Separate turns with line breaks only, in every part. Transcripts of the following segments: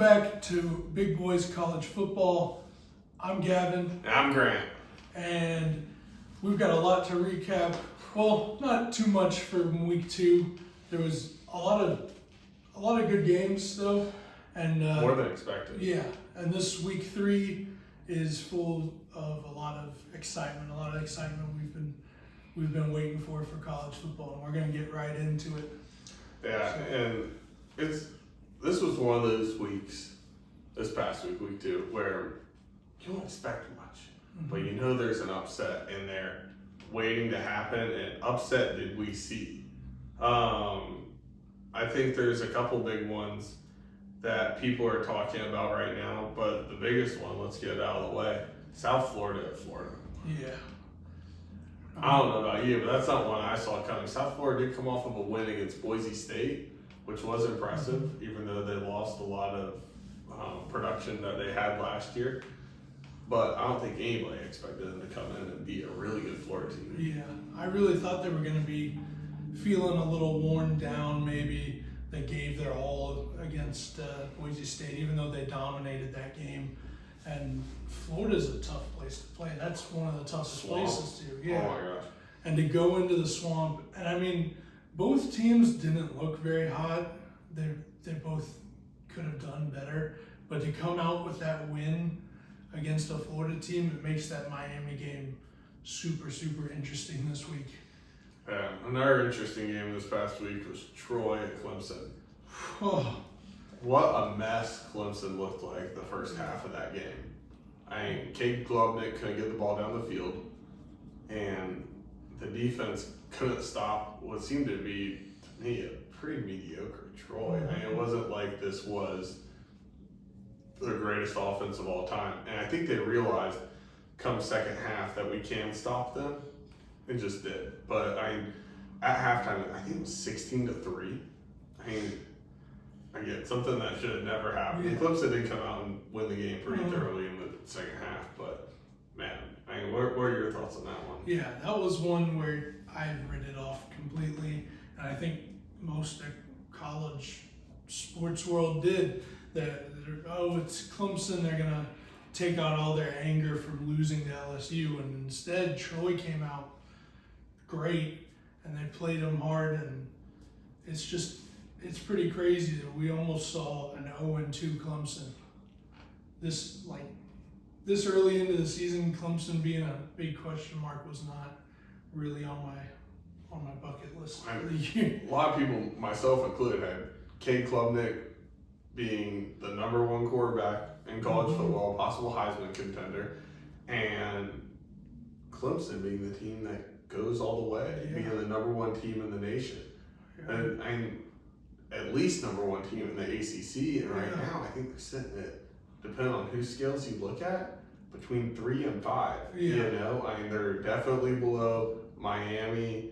back to Big Boys College Football. I'm Gavin.
And I'm Grant.
And we've got a lot to recap. Well, not too much from week 2. There was a lot of good games though, and
more than expected.
Yeah, and this week 3 is full of a lot of excitement. We've been waiting for college football, and we're gonna get right into it.
Yeah, and this was one of those weeks, this past week, week 2, where you don't expect much, but you know there's an upset in there waiting to happen, and upset did we see. I think there's a couple big ones that people are talking about right now, but the biggest one, let's get it out of the way, South Florida at Florida.
Yeah.
I don't know about you, but that's not one I saw coming. South Florida did come off of a win against Boise State, which was impressive, even though they lost a lot of production that they had last year. But I don't think anybody expected them to come in and be a really good Florida team.
Yeah, I really thought they were going to be feeling a little worn down, maybe. They gave their all against Boise State, even though they dominated that game. And Florida's a tough place to play. That's one of the toughest places to. Yeah.
Oh my gosh.
And to go into the swamp. And I mean, both teams didn't look very hot. They both could have done better. But to come out with that win against a Florida team, it makes that Miami game super, super interesting this week.
Yeah, another interesting game this past week was Troy at Clemson.
Oh.
What a mess Clemson looked like the first half of that game. I mean, Cade Klubnik couldn't get the ball down the field, and the defense couldn't stop what seemed to be, to me, a pretty mediocre Troy. I mean, it wasn't like this was the greatest offense of all time. And I think they realized come second half that we can stop them, and just did. But I mean, at halftime, I think it was 16-3. I mean, again, something that should have never happened.
Yeah.
Clemson did come out and win the game pretty thoroughly in the second half, but man, I mean, what are your thoughts on that one?
Yeah, that was one where I read it off completely, and I think most of college sports world did. It's Clemson, they're going to take out all their anger from losing to LSU, and instead Troy came out great, and they played them hard, and it's pretty crazy that we almost saw an 0-2 Clemson. This early into the season, Clemson being a big question mark was not really on my bucket list for the year.
A lot of people, myself included, had Cade Klubnik being the number 1 quarterback in college football, possible Heisman contender, and Clemson being the team that goes all the way, being the number 1 team in the nation. And at least number 1 team in the ACC, and right now I think they're sitting at, depending on whose scales you look at, between 3 and 5.
Yeah.
You know, I mean, they're definitely below Miami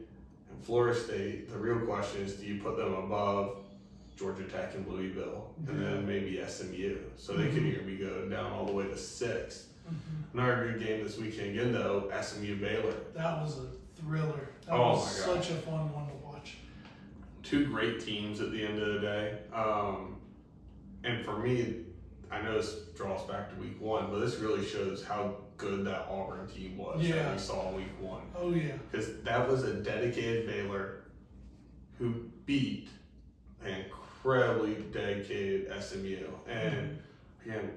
and Florida State. The real question is, do you put them above Georgia Tech and Louisville, and then maybe SMU? So they could even be going down all the way to 6. Another good game this weekend again, though, SMU Baylor.
That was a thriller. That
Oh
was
my gosh.
such a fun one to watch.
2 great teams at the end of the day. And for me, I know this draws back to week 1, but this really shows how good that Auburn team was that we saw in week 1.
Oh, yeah.
Because that was a dedicated Baylor who beat an incredibly dedicated SMU. And again,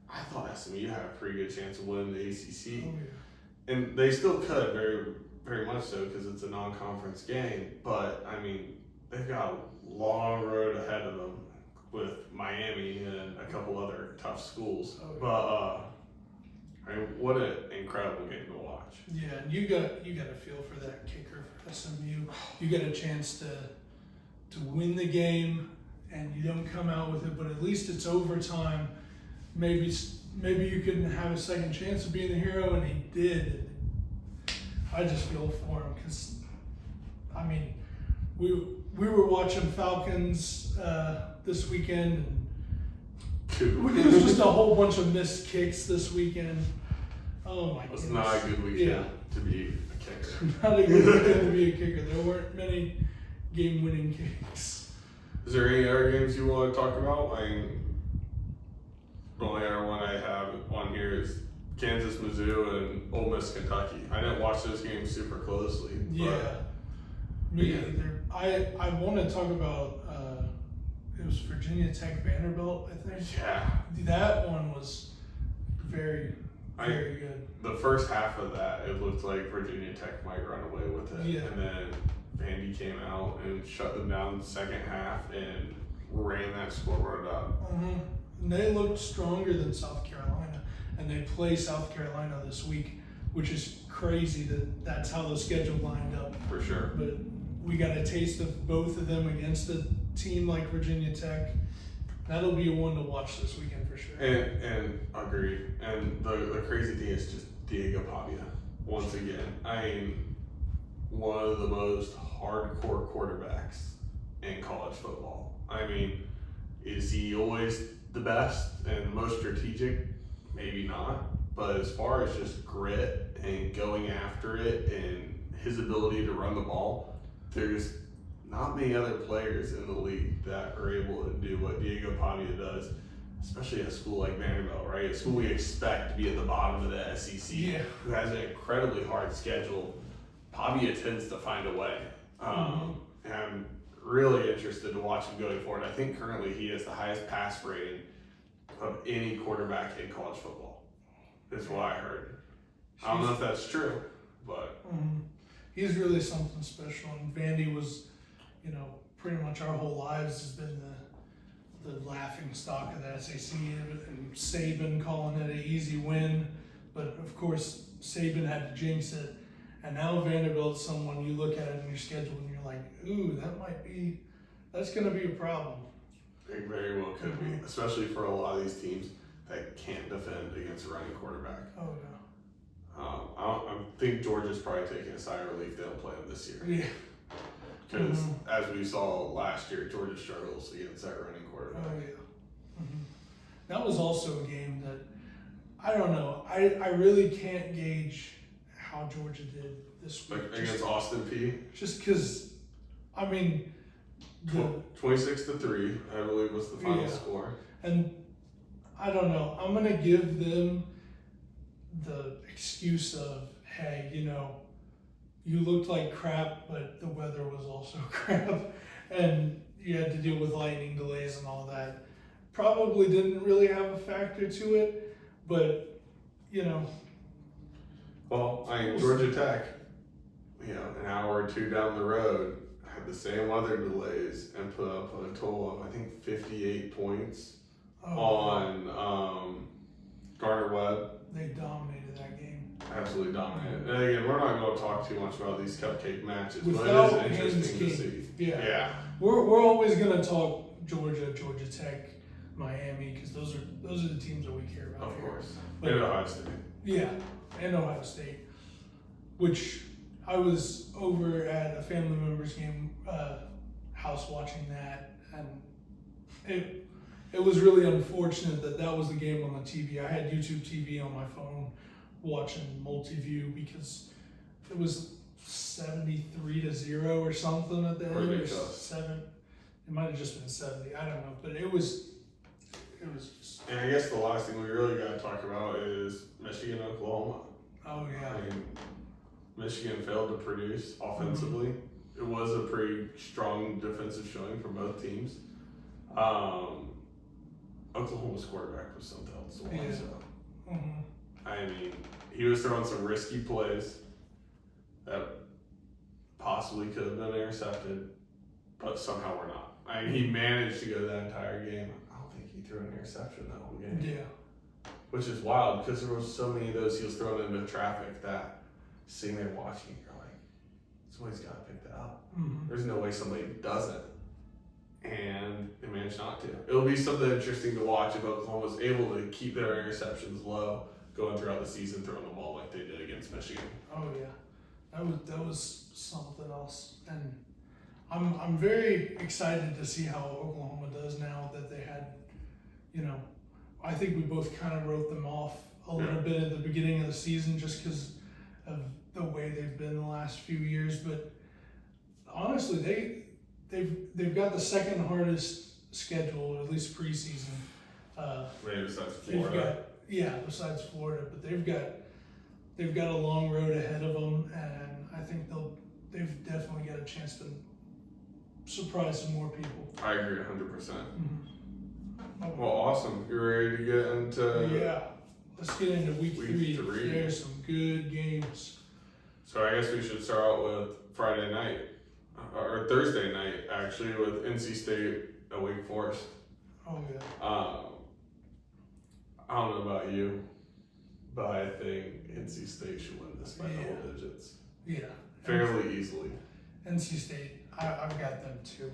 I thought SMU had a pretty good chance of winning the ACC.
Oh, yeah.
And they still could, very, very much so, because it's a non-conference game. But, I mean, they've got a long road ahead of them with Miami and a couple other tough schools.
Oh, yeah.
But, I mean, what an incredible game to watch.
Yeah, and you got a feel for that kicker for SMU. You get a chance to win the game, and you don't come out with it, but at least it's overtime. Maybe you couldn't have a second chance of being the hero, and he did. I just feel for him because, I mean, we were watching Falcons this weekend, and it was just a whole bunch of missed kicks this weekend. Oh my goodness.
It's not a good weekend to be a kicker.
Not a good weekend to be a kicker. There weren't many game-winning kicks.
Is there any other games you want to talk about? I mean, there's Kansas, Mizzou, and Ole Miss, Kentucky. I didn't watch those games super closely.
Yeah, me either. I want to talk about it was Virginia Tech Vanderbilt, I think.
Yeah.
That one was very good.
The first half of that, it looked like Virginia Tech might run away with it.
Yeah.
And then Vandy came out and shut them down the second half and ran that scoreboard up.
And they looked stronger than South Carolina, and they play South Carolina this week, which is crazy that that's how the schedule lined up.
For sure.
But we got a taste of both of them against a team like Virginia Tech. That'll be one to watch this weekend for sure.
And agreed. And the crazy thing is just Diego Pavia once again. I mean, one of the most hardcore quarterbacks in college football. I mean, is he always the best and the most strategic? Maybe not. But as far as just grit and going after it and his ability to run the ball, there's not many other players in the league that are able to do what Diego Pavia does, especially at a school like Vanderbilt, right? A school we expect to be at the bottom of the SEC, who has an incredibly hard schedule. Pavia tends to find a way. And I'm really interested to watch him going forward. I think currently he has the highest pass rating of any quarterback in college football, is what I heard. I don't know if that's true, but
he's really something special. And Vandy was, pretty much our whole lives has been the laughing stock of the SEC, and Saban calling it an easy win. But of course, Saban had to jinx it. And now Vanderbilt's someone you look at it in your schedule and you're like, ooh, that's going to be a problem.
It very well could be, especially for a lot of these teams that can't defend against a running quarterback.
Oh, no.
I think Georgia's probably taking a sigh of relief they don't play them this year.
Yeah.
Because as we saw last year, Georgia struggles against that running quarterback.
Oh, yeah. That was also a game that, I don't know, I really can't gauge how Georgia did this week.
Like against Austin Peay?
Just because,
26-3, I believe, was the final score.
And I don't know, I'm going to give them the excuse of, hey, you looked like crap, but the weather was also crap, and you had to deal with lightning delays and all that. Probably didn't really have a factor to it, but,
Well, Georgia Tech, an hour or two down the road, had the same weather delays and put up a total of, I think, 58 points on Gardner-Webb.
They dominated that game.
Absolutely dominated. And again, we're not going to talk too much about these cupcake matches,
Without
but it is interesting to
Haynes
see. Yeah.
We're always going to talk Georgia Tech, Miami, because those are the teams that we care about.
Of course.
But,
and Ohio State.
Yeah, and Ohio State, which I was over at a family member's game house watching that, and it was really unfortunate that was the game on the TV. I had YouTube TV on my phone watching multi-view because it was 73-0 or something at the end.
Ridiculous.
7. It might have just been 70. I don't know, but it was just.
And I guess the last thing we really got to talk about is Michigan, Oklahoma.
Oh yeah.
Michigan failed to produce offensively. It was a pretty strong defensive showing from both teams. Oklahoma's quarterback was something else to watch. So. He was throwing some risky plays that possibly could have been intercepted, but somehow were not. He managed to go that entire game. I don't think he threw an interception that whole game.
Yeah.
Which is wild because there was so many of those he was throwing into traffic that sitting there watching, you're like, somebody's got to pick that up. There's no way somebody doesn't. And they managed not to. It'll be something interesting to watch if Oklahoma's able to keep their interceptions low going throughout the season, throwing the ball like they did against Michigan.
Oh yeah, that was something else, and I'm very excited to see how Oklahoma does now that they had, I think we both kind of wrote them off a little bit at the beginning of the season just because of the way they've been the last few years, but honestly, they've got the second hardest schedule, at least preseason.
Maybe besides Florida.
Yeah, besides Florida, but they've got a long road ahead of them, and I think they've definitely got a chance to surprise some more people.
I agree 100%.
Mm-hmm.
Well, awesome. You ready to get into?
Yeah, let's get into week three. There's some good games.
So I guess we should start out with Friday night, or Thursday night, actually, with NC State at Wake Forest.
Oh yeah.
I don't know about you, but I think NC State should win this by double digits.
Yeah.
Fairly easily.
NC State, I've got them too.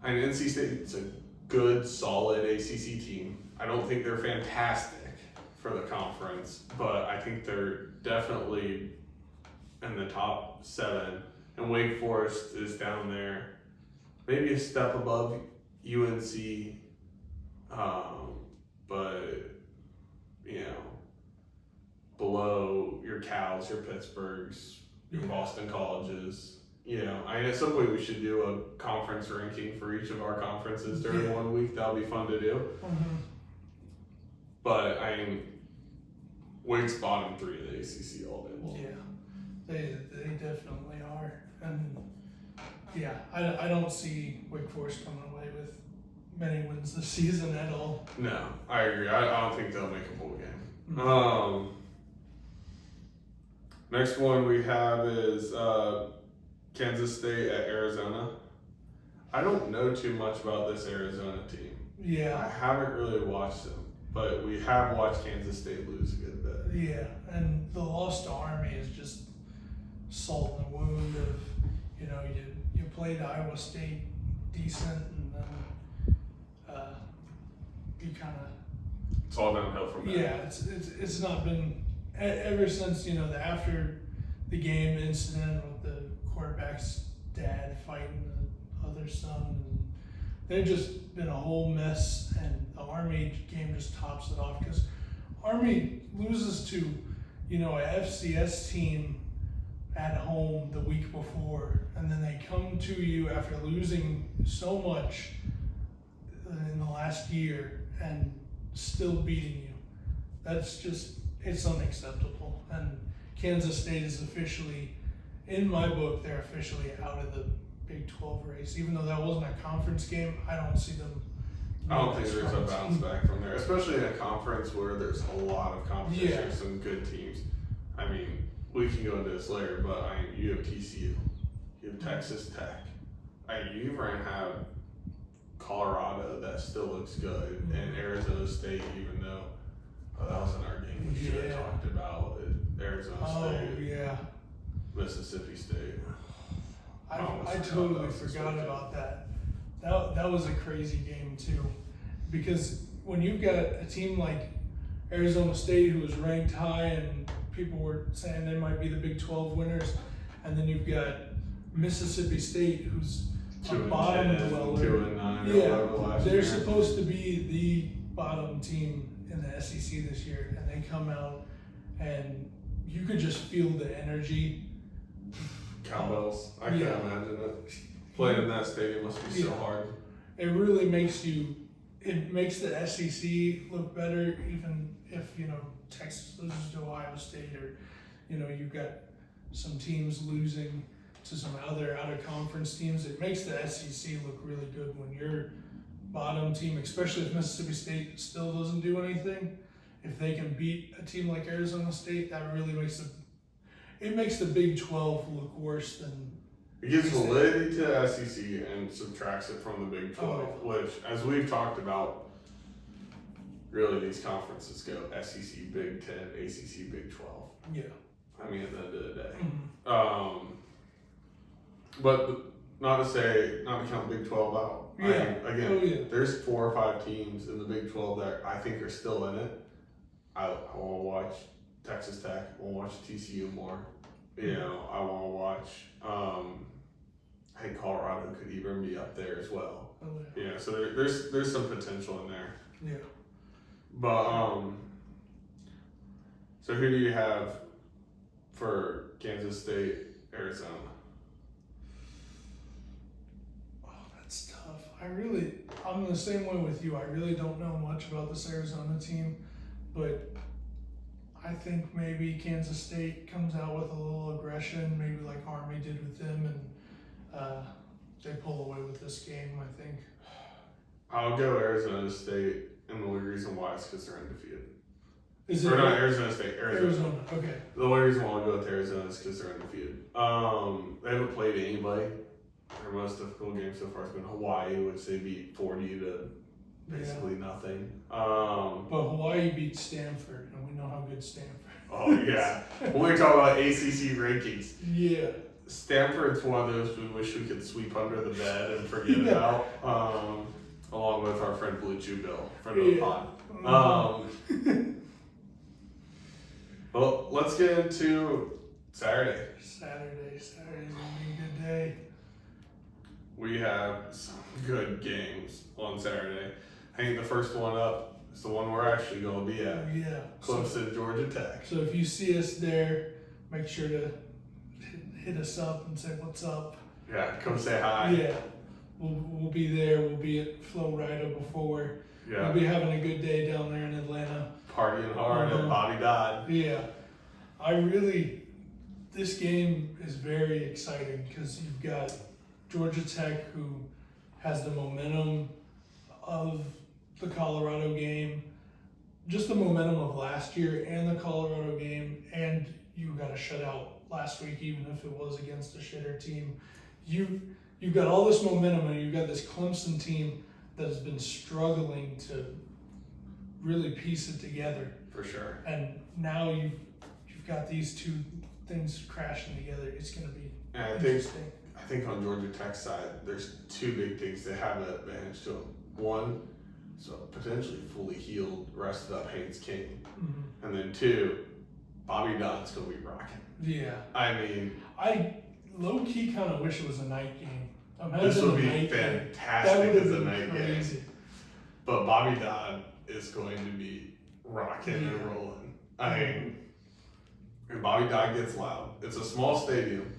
And NC State's a good, solid ACC team. I don't think they're fantastic for the conference, but I think they're definitely in the top 7. And Wake Forest is down there, maybe a step above UNC, but below your Cals, your Pittsburghs, your Boston colleges. At some point we should do a conference ranking for each of our conferences during 1 week. That'll be fun to do.
Mm-hmm.
But Wake's bottom 3 of the ACC all day long.
Yeah, they definitely are, and I don't see Wake Forest coming away with many wins this season at all.
No, I agree. I don't think they'll make a bowl game.
Mm-hmm.
Next one we have is Kansas State at Arizona. I don't know too much about this Arizona team.
Yeah.
I haven't really watched them, but we have watched Kansas State lose a good bit.
Yeah, and the loss to Army is just salt in the wound of, you played Iowa State decent, and then you kind of...
It's all downhill from there.
Yeah, it's not been... Ever since, the after the game incident with the quarterback's dad fighting the other son, and they've just been a whole mess, and the Army game just tops it off, because Army loses to, a FCS team at home the week before, and then they come to you after losing so much in the last year and still beating you. That's just... It's unacceptable, and Kansas State is officially, in my book, they're officially out of the Big 12 race. Even though that wasn't a conference game, I don't see them.
I don't think there's a bounce back from there, especially in a conference where there's a lot of competition, some good teams. We can go into this later, but you have TCU, you have Texas Tech, you even have Colorado that still looks good, and Arizona State, even though that was in our game we should have talked about Arizona State, Mississippi State.
I totally forgot about that. That was a crazy game too, because when you've got a team like Arizona State who was ranked high and people were saying they might be the Big 12 winners, and then you've got Mississippi State who's a bottom dweller.
2-9.
They're supposed to be the bottom team in the SEC this year, and they come out and you could just feel the energy.
Cowbells. I can't imagine it. Playing in that stadium must be so hard.
It really makes the SEC look better, even if, Texas loses to Ohio State, or, you've got some teams losing to some other out-of-conference teams. It makes the SEC look really good when you're bottom team, especially if Mississippi State still doesn't do anything. If they can beat a team like Arizona State, that really makes the Big 12 look worse than...
It gives validity to the SEC and subtracts it from the Big 12, which, as we've talked about, really these conferences go SEC, Big 10, ACC, Big 12.
Yeah.
At the end of the day.
Mm-hmm.
But not to count Big 12 out. There's 4 or 5 teams in the Big 12 that I think are still in it. I want to watch Texas Tech. I want to watch TCU more. I want to watch. I think Colorado could even be up there as well. So there's some potential in there.
Yeah.
But so who do you have for Kansas State, Arizona?
Oh, that's tough. I'm the same way with you. I really don't know much about this Arizona team, but I think maybe Kansas State comes out with a little aggression, maybe like Army did with them, and they pull away with this game, I think.
I'll go Arizona State, and the only reason why is because they're undefeated.
Is
Or
it
not Arizona State, Arizona.
Okay.
The only reason why I'll go with Arizona is because they're undefeated. They haven't played anybody. Their most difficult game so far has been Hawaii, which they beat 40 to basically nothing.
But Hawaii beat Stanford, and we know how good Stanford is.
Oh yeah. When we talk about ACC rankings,
Yeah.
Stanford's one of those we wish we could sweep under the bed and forget about. Along with our friend Blue Chew Bill, friend of the pod. Well, let's get into Saturday.
Saturday's gonna be a good day.
We have some good games on Saturday. I think the first one up is the one we're actually going to be at.
Yeah.
Clemson, Georgia Tech.
So if you see us there, make sure to hit us up and say what's up.
Yeah, come say hi.
Yeah. We'll be there. We'll be at Flo Rida before.
Yeah.
We'll be having a good day down there in Atlanta.
Partying hard at Bobby Dodd.
Yeah. This game is very exciting because you've got Georgia Tech, who has the momentum of the Colorado game, just the momentum of last year and the Colorado game, and you got a shutout last week, even if it was against a shitter team. You've got all this momentum, and you've got this Clemson team that has been struggling to really piece it together.
For sure.
And now you've got these two things crashing together. It's going to be
And
interesting.
I think on Georgia Tech's side, there's two big things they have an advantage to them. One, so potentially fully healed, rested up Haynes King.
Mm-hmm.
And then two, Bobby Dodd's going to be rocking.
Yeah.
I mean,
I low-key kind of wish it was a night game. Imagine
this would
a
be
night game. That
fantastic
would have
as a
been
night game.
crazy.
But Bobby Dodd is going to be rocking and rolling. I mean, and Bobby Dodd gets loud. It's a small stadium.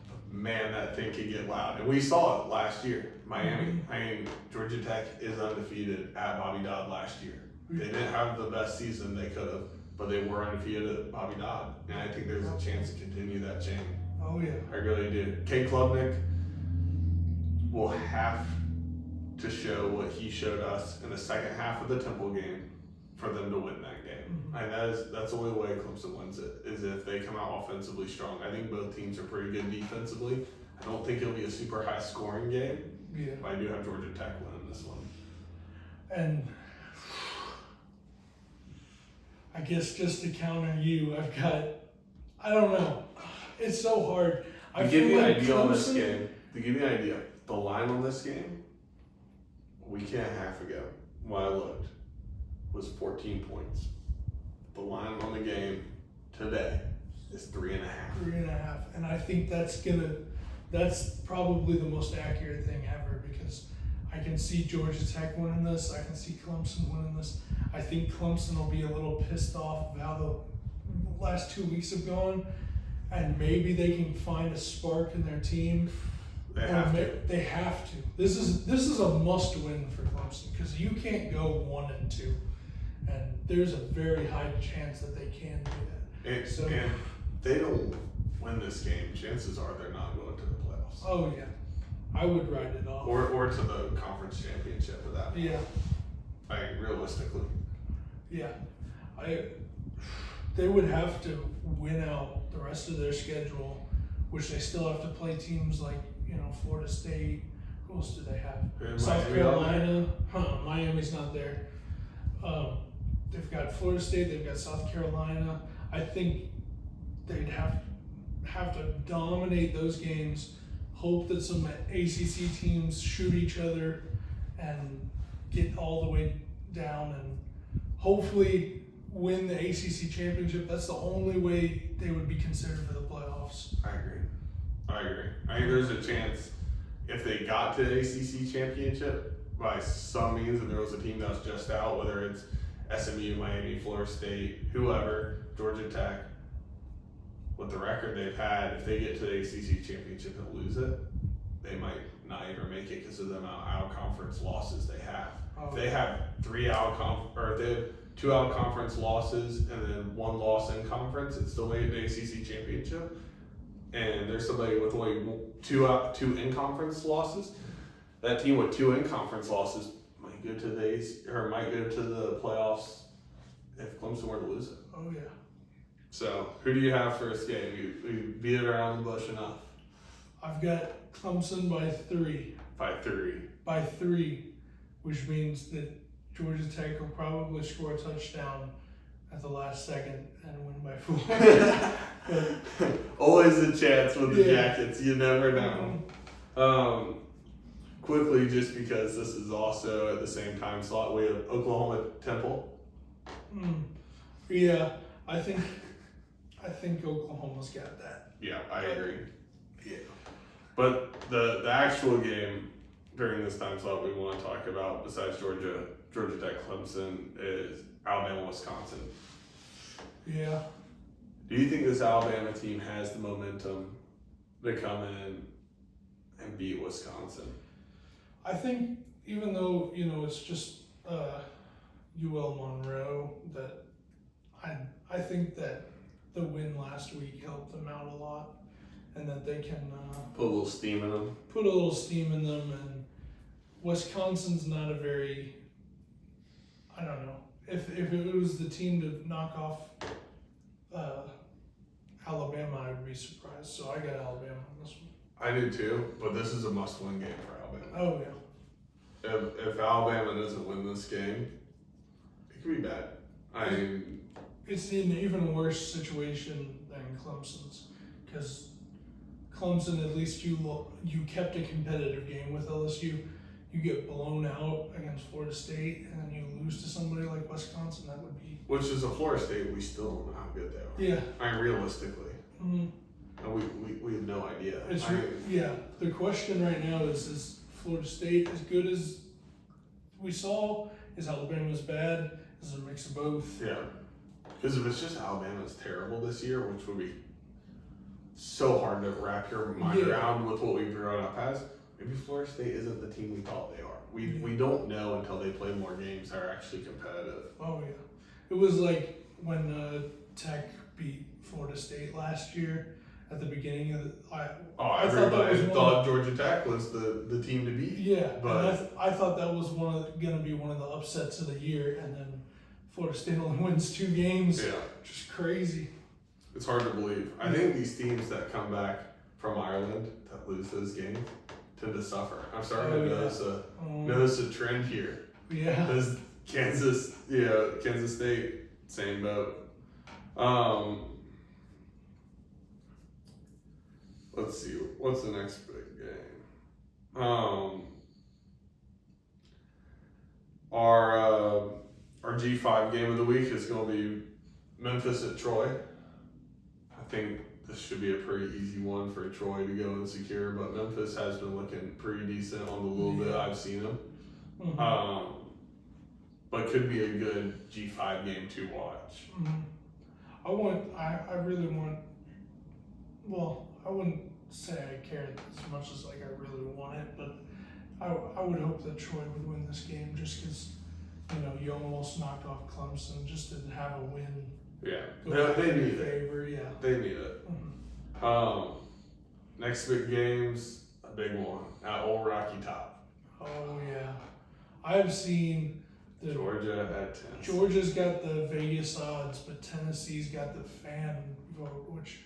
But man, that thing can get loud. And we saw it last year, Miami.
Mm-hmm.
I mean, Georgia Tech is undefeated at Bobby Dodd last year. They didn't have the best season they could have, but they were undefeated at Bobby Dodd. And I think there's a chance to continue that chain.
Oh, yeah.
I really do. Cade Klubnik will have to show what he showed us in the second half of the Temple game for them to win that game.
Mhm.
And that's the only way Clemson wins it, is if they come out offensively strong. I think both teams are pretty good defensively. I don't think it'll be a super high scoring game,
Yeah.
but I do have Georgia Tech winning this one.
And I guess just to counter you, I don't know. It's so hard.
To give you an idea on this game, the line on this game, a week and a half ago, when I looked, was 14 points. The line on the game today is 3.5.
3.5. And I think that's probably the most accurate thing ever, because I can see Georgia Tech winning this. I can see Clemson winning this. I think Clemson will be a little pissed off of how the last 2 weeks have gone, and maybe they can find a spark in their team.
They have to.
They have to. This is a must win for Clemson, because you can't go 1-2, and there's a very high chance that they can do that.
And
So-
and they don't win this game, chances are they're not going to the playoffs.
Oh yeah, I would write it off.
Or to the conference championship for that.
Yeah,
I mean, realistically.
yeah. They would have to win out the rest of their schedule, which they still have to play teams like, Florida State. Who else do they have?
And
South
Miami
Carolina. Miami's not there. They've got Florida State. They've got South Carolina. I think they'd have to dominate those games. Hope that some ACC teams shoot each other and get all the way down, and hopefully win the ACC championship. That's the only way they would be considered for the playoffs.
I agree. I think there's a chance if they got to the ACC championship by some means, and there was a team that was just out, whether it's SMU, Miami, Florida State, whoever, Georgia Tech, with the record they've had, if they get to the ACC championship and lose it, they might not even make it because of the amount of out of conference losses they have.
Oh,
If they have they have 2 out of conference losses and then 1 loss in conference, it still made it the ACC championship. And there's somebody with only 2 in conference losses. That team with 2 in conference losses might go to the playoffs if Clemson were to lose it.
Oh yeah.
So who do you have for this game? We beat it around the bush enough.
I've got Clemson by 3.
By 3.
By 3, which means that Georgia Tech will probably score a touchdown at the last second and win by 4.
Always a chance with the
Yeah.
Jackets. You never know. Quickly, just because this is also at the same time slot, we have Oklahoma Temple.
Yeah, I think Oklahoma's got that.
Yeah, I agree.
Yeah.
But the actual game during this time slot we want to talk about, besides Georgia Tech, Clemson, is Alabama, Wisconsin.
Yeah.
Do you think this Alabama team has the momentum to come in and beat Wisconsin?
I think even though, it's just UL Monroe, that I think that the win last week helped them out a lot, and that they can
Put a little steam in them.
put a little steam in them. And Wisconsin's not a very, I don't know, if it was the team to knock off Alabama, I would be surprised. So I got Alabama on this one.
I do too, but this is a must-win game for Alabama.
Oh yeah.
If Alabama doesn't win this game, it could be bad. I mean,
It's an even worse situation than Clemson's, because Clemson, at least you kept a competitive game with LSU. You get blown out against Florida State, and then you lose to somebody like Wisconsin. That would be,
which is a Florida State, we still don't know how good they are.
yeah.
I mean, realistically,
Mm-hmm.
and we have no idea.
Yeah. The question right now is Florida State as good as we saw? Is Alabama as bad? Is it a mix of both?
Yeah. Because if it's just Alabama's terrible this year, which would be so hard to wrap your mind around with what we've grown up as, maybe Florida State isn't the team we thought they are. We don't know until they play more games that are actually competitive.
Oh yeah, it was like when Tech beat Florida State last year at the beginning of the.
Everybody thought Georgia Tech was the team to beat.
Yeah,
but
I thought that was going to be one of the upsets of the year, and then Florida State only wins 2 games.
Yeah,
just crazy.
it's hard to believe. I think these teams that come back from Ireland that lose those games tend to suffer. I'm starting to notice a trend here.
Yeah.
Because Kansas State, same boat. Let's see, what's the next big game? Our G5 game of the week is going to be Memphis at Troy. I think this should be a pretty easy one for Troy to go and secure, but Memphis has been looking pretty decent on the little bit I've seen them.
Mm-hmm.
But could be a good G5 game to watch.
Mm-hmm. I really want, well, I wouldn't say I care as much as like I really want it, but I would hope that Troy would win this game, just because, you almost knocked off Clemson just to have a win.
Yeah,
They
need it.
favor, yeah.
They need it.
Mm-hmm.
Next big game's a big one at Old Rocky Top.
Oh yeah, I've seen
Georgia at 10.
Georgia's got the Vegas odds, but Tennessee's got the fan vote, which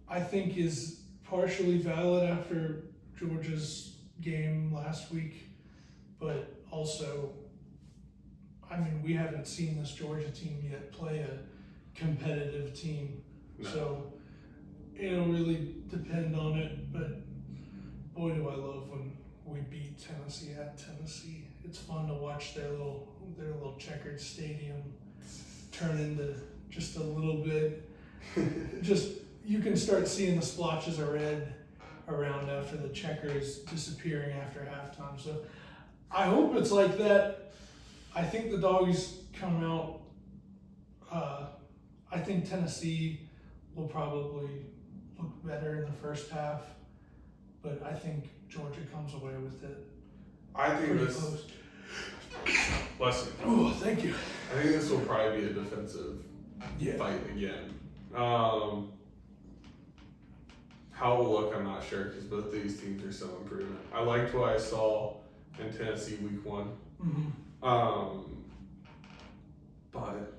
I think is partially valid after Georgia's game last week, but also, I mean, we haven't seen this Georgia team yet play a competitive team, so it'll really depend on it, but boy do I love when we beat Tennessee at Tennessee. It's fun to watch their little checkered stadium turn into just a little bit. Just you can start seeing the splotches of red around after the checkers disappearing after halftime. So I hope it's like that. I think the Dogs come out. I think Tennessee will probably look better in the first half. but I think Georgia comes away with it
I think
pretty
this.
close.
Bless you.
Oh, thank you.
I think this will probably be a defensive
Yeah.
fight again. How it will look, I'm not sure because both these teams are still improving. I liked what I saw in Tennessee week 1.
Mm-hmm.
But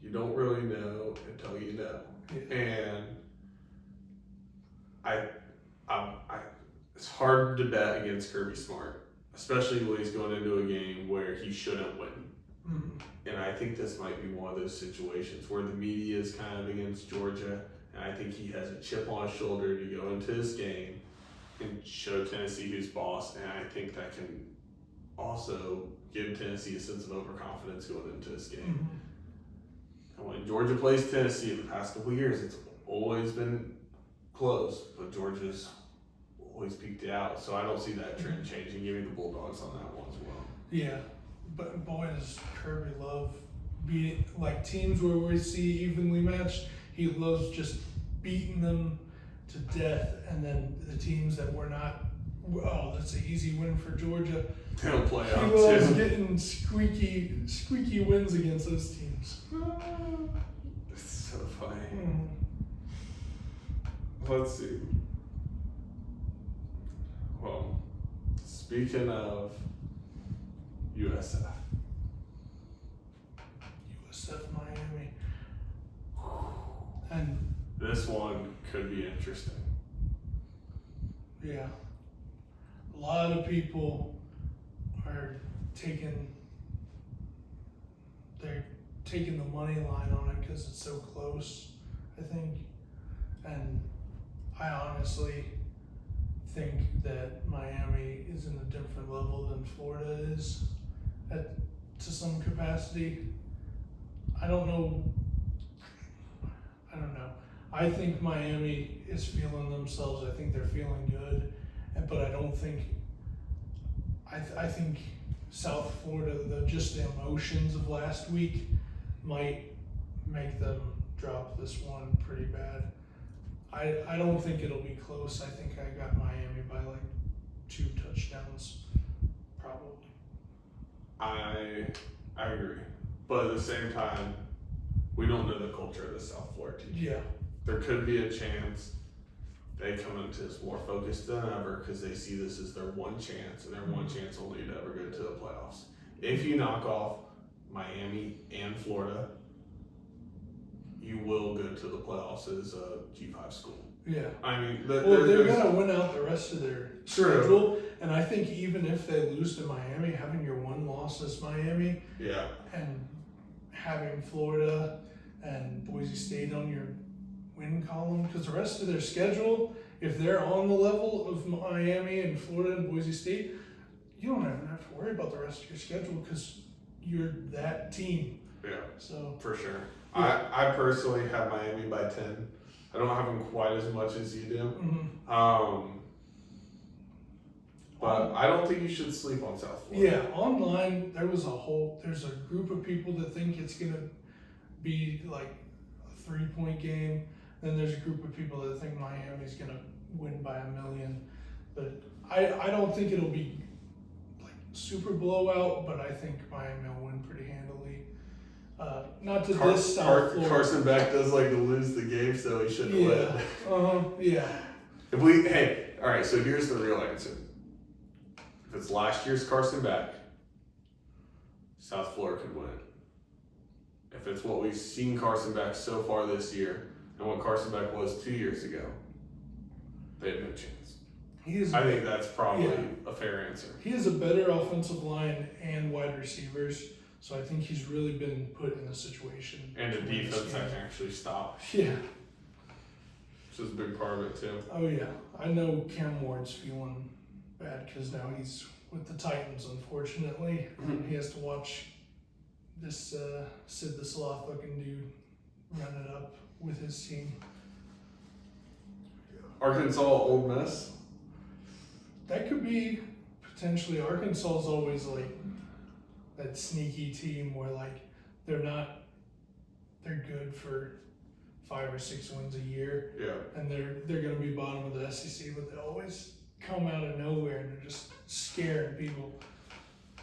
you don't really know until you know.
Yeah.
And I, it's hard to bet against Kirby Smart, especially when he's going into a game where he shouldn't win.
Mm-hmm.
And I think this might be one of those situations where the media is kind of against Georgia, and I think he has a chip on his shoulder to go into this game and show Tennessee who's boss, and I think that can also give Tennessee a sense of overconfidence going into this game.
Mm-hmm.
And when Georgia plays Tennessee in the past couple of years, it's always been close, but Georgia's always peaked it out, so I don't see that trend changing. Give me the Bulldogs on that one as well.
Yeah, but boy, does Kirby love beating like teams where we see evenly matched. He loves just beating them to death, and then the teams that were not. Oh, that's an easy win for Georgia.
They don't play
He
out
loves
too.
getting squeaky wins against those teams.
It's so funny.
Mm.
Let's see. Well, speaking of USF,
USF Miami, and
this one could be interesting.
yeah, a lot of people are taking the money line on it because it's so close, I think, and I honestly think that Miami is in a different level than Florida is to some capacity. I don't know. I think Miami is feeling themselves. I think they're feeling good, but I don't think. I think South Florida, just the emotions of last week, might make them drop this one pretty bad. I don't think it'll be close. I think I got Miami by like 2 touchdowns, probably.
I agree, but at the same time, we don't know the culture of the South Florida team.
Yeah.
There could be a chance they come into this more focused than ever because they see this as their one chance and their one chance only to ever go to the playoffs. If you knock off Miami and Florida, you will go to the playoffs as a G5 school.
Yeah.
I mean,
Well, they're gonna win out the rest of their
True.
schedule, and I think even if they lose to Miami, having your one loss as Miami
yeah.
and having Florida and Boise State on your win column, because the rest of their schedule, if they're on the level of Miami and Florida and Boise State, you don't even have to worry about the rest of your schedule because you're that team.
Yeah,
So
for sure.
Yeah.
I personally have Miami by 10. I don't have them quite as much as you do. But I don't think you should sleep on South Florida.
yeah, online there's a group of people that think it's gonna be like a 3-point game. Then there's a group of people that think Miami's gonna win by 1,000,000. But I don't think it'll be like super blowout, but I think Miami will win pretty handily. Not to this South Florida.
Carson Beck does like to lose the game, so he shouldn't win.
Yeah.
All right, so here's the real answer. If it's last year's Carson Beck, South Florida could win. If it's what we've seen Carson Beck so far this year and what Carson Beck was 2 years ago, they have no chance. I think that's probably a fair answer.
He has a better offensive line and wide receivers, so I think he's really been put in a situation.
And a
to win this
defense that
game.
can actually stop,
Yeah.
which is a big part of it too.
Oh yeah. I know Cam Ward's feeling bad because now he's with the Titans. Unfortunately, he has to watch this Sid the Sloth looking dude run it up with his team.
Arkansas, Ole Miss.
That could be potentially. Arkansas is always like that sneaky team where like they're good for 5 or 6 wins a year,
Yeah.
and they're going to be bottom of the SEC, but they always come out of nowhere and they're just scaring people.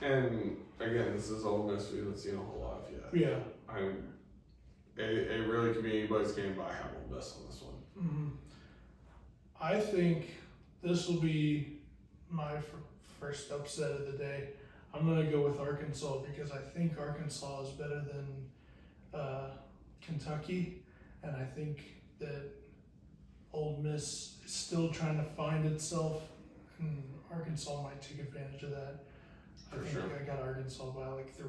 And again, this is Ole Miss. We haven't seen a whole lot of yet.
Yeah.
It really could be anybody's game, but I have Ole Miss on this one.
Mm-hmm. I think this will be my first upset of the day. I'm going to go with Arkansas because I think Arkansas is better than Kentucky, and I think that Ole Miss is still trying to find itself, and Arkansas might take advantage of that. I think
sure.
I got Arkansas by like 3.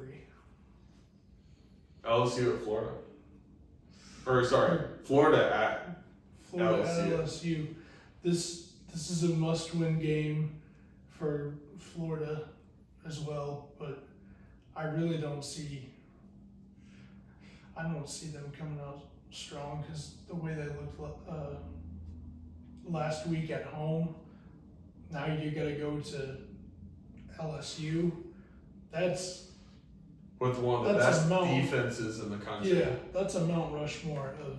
LSU at Florida. Or sorry, Florida at
Florida
LSU.
at LSU. This is a must-win game for Florida as well, but I really don't see them coming out strong because the way they looked last week at home. Now you got to go to LSU. That's
with one of the
That's
best
a Mount-
defenses in the country.
yeah, that's a Mount Rushmore of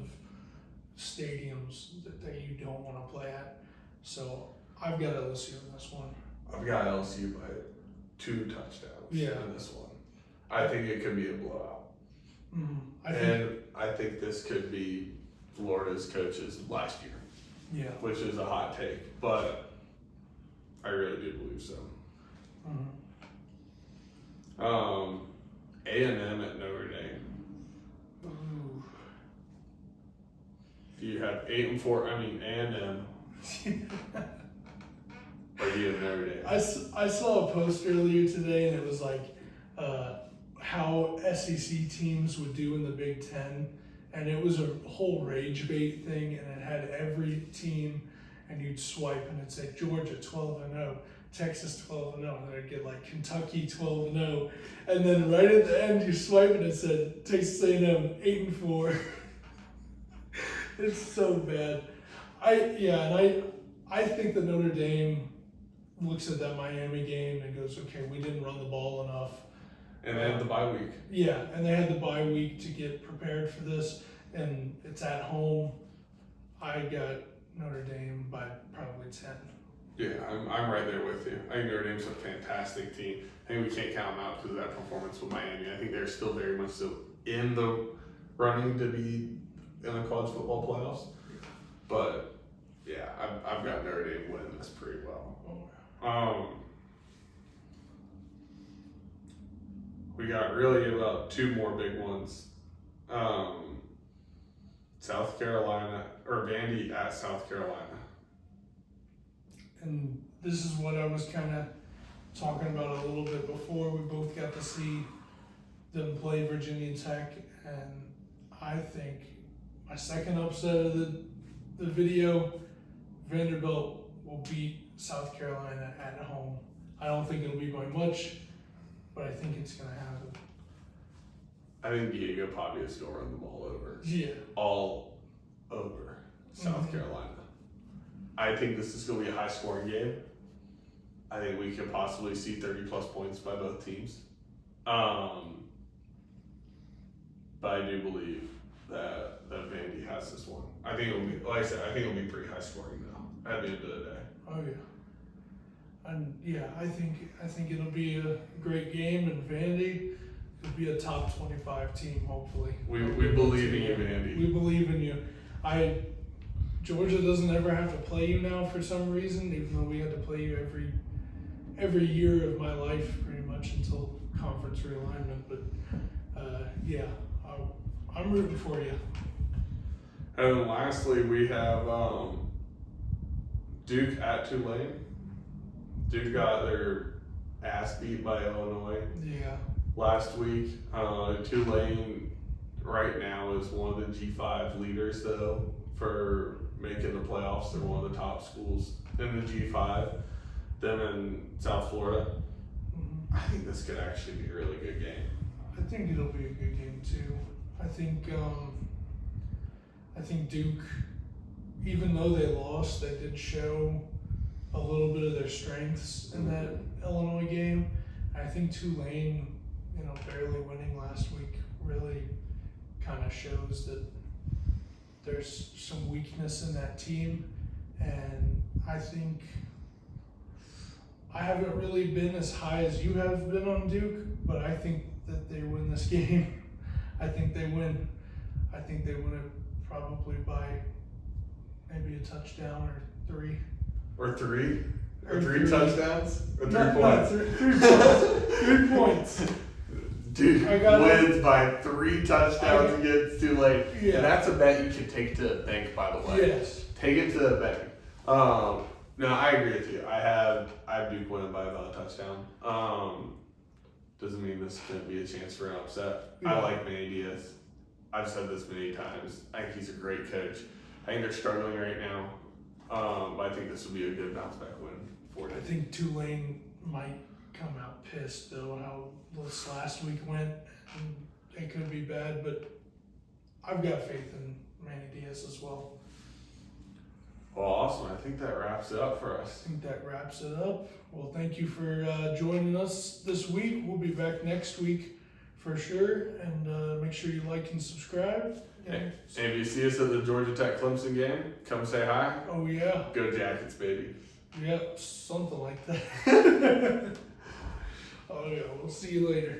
stadiums that you don't want to play at. So I've got LSU in this one.
I've got LSU by 2 touchdowns in this one. I think it could be a blowout.
Mm-hmm.
I think this could be Florida's coaches last year,
Yeah.
which is a hot take, but I really do believe so.
Mm-hmm.
A&M at Notre Dame.
Ooh.
Do you have 8 and 4? I mean A&M. Or do you have Notre Dame?
I saw a post earlier today, and it was like how SEC teams would do in the Big Ten, and it was a whole rage bait thing, and it had every team, and you'd swipe, and it'd say Georgia 12-0, Texas 12-0, and then it'd get like Kentucky 12-0, and then right at the end you swipe and it said Texas A&M 8-4. It's so bad. I think that Notre Dame looks at that Miami game and goes, okay, we didn't run the ball enough.
And they have the bye week.
Yeah, and they had the bye week to get prepared for this, and it's at home. I got Notre Dame by probably 10.
Yeah, I'm right there with you. I think Notre Dame's a fantastic team. I think we can't count them out because of that performance with Miami. I think they're still very much so in the running to be in the college football playoffs. But yeah, I've got Notre Dame winning this pretty well. We got really about 2 more big ones. South Carolina, or Vandy at South Carolina.
And this is what I was kind of talking about a little bit before. We both got to see them play Virginia Tech, and I think my second upset of the video, Vanderbilt will beat South Carolina at home. I don't think it'll be by much, but I think it's going to happen.
I think Diego Pavia is going to run the ball over.
Yeah.
All over South Carolina. I think this is going to be a high scoring game. I think we could possibly see 30 plus points by both teams. But I do believe that Vandy has this one. I think it'll be, like I said, I think it'll be pretty high scoring though at the end of the day.
Oh yeah. And yeah, I think it'll be a great game, and Vandy will be a top 25 team, hopefully.
We believe in you, Vandy.
We believe in you. Georgia doesn't ever have to play you now for some reason, even though we had to play you every year of my life pretty much until conference realignment. But yeah, I'm rooting for you.
And then lastly, we have Duke at Tulane. Duke got their ass beat by Illinois
Yeah.
last week. Tulane right now is one of the G5 leaders though for making the playoffs. They're one of the top schools in the G5. Them in South Florida.
Mm-hmm.
I think this could actually be a really good game.
I think it'll be a good game too. I think Duke, even though they lost, they did show a little bit of their strengths in that Illinois game. I think Tulane, barely winning last week really kind of shows that there's some weakness in that team, and I think I haven't really been as high as you have been on Duke, but I think that they win this game. I think they win. I think they win it probably by maybe a touchdown or 3.
Or 3? Or
Or
3
3.
touchdowns? Or 3
No,
points?
3 points. 3 points.
Dude
I got it.
wins by 3 touchdowns against Tulane.
Yeah.
And that's a bet you can take to the bank, by the way.
Yes.
Take it to the bank. No, I agree with you. I have Duke winning by about a touchdown. Doesn't mean this is going to be a chance for an upset.
Yeah.
I like Manny Diaz. I've said this many times. I think he's a great coach. I think they're struggling right now. But I think this will be a good bounce back win for
I
them.
think Tulane might come out pissed though how this last week went. And it could be bad, but I've got faith in Manny Diaz as well.
Well, awesome. I think that wraps it up for
I
us.
think that wraps it up. Well, thank you for joining us this week. We'll be back next week for sure. And make sure you like and subscribe.
Hey, and if you see us at the Georgia Tech Clemson game, come say hi.
Oh, yeah.
Go Jackets, baby.
Yeah, something like that. Oh, yeah. We'll see you later.